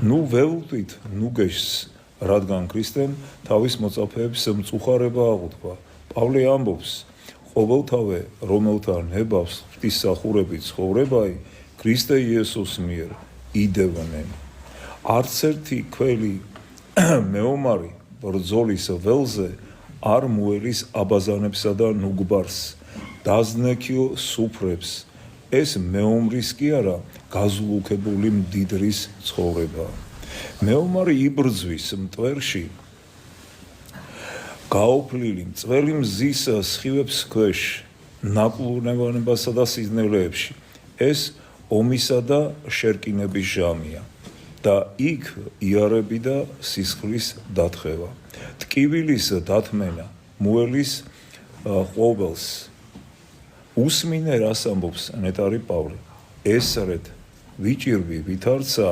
ნუ ველოდით ნუგეშს რადგან ქრისტემ თავის მოწაფეებს მწუხარება აღუთქვა პავლე ამბობს ყოველთავე რომელთა ნებავს ღვთისმსახურებით ცხოვრებაი ქრისტე იესოს მიერ იდევნენ არც ერთი ქველი მეომარი ბრძოლის ველზე არ მოელის აბაზანებსა და ნუგბარს დაზნექიო სუფრებს ეს მეომრის კი არა გაზულუქებული მდიდრის ცხოვრება მეომარი იბრძვის მტვერში გაოფლილი მწველი მზის სხივებს ქვეშ ნაკლუნევანებასა და სიზნელეებში ეს ომისა და შერკინების ჟამია და იქ იარები და სისხლის დათხევა ტკივილის დათმენა მოელის ყოველს უსმინე რას ამბობს ნეტარი პავლე ესრეთ ვიჭირვი ვითარცა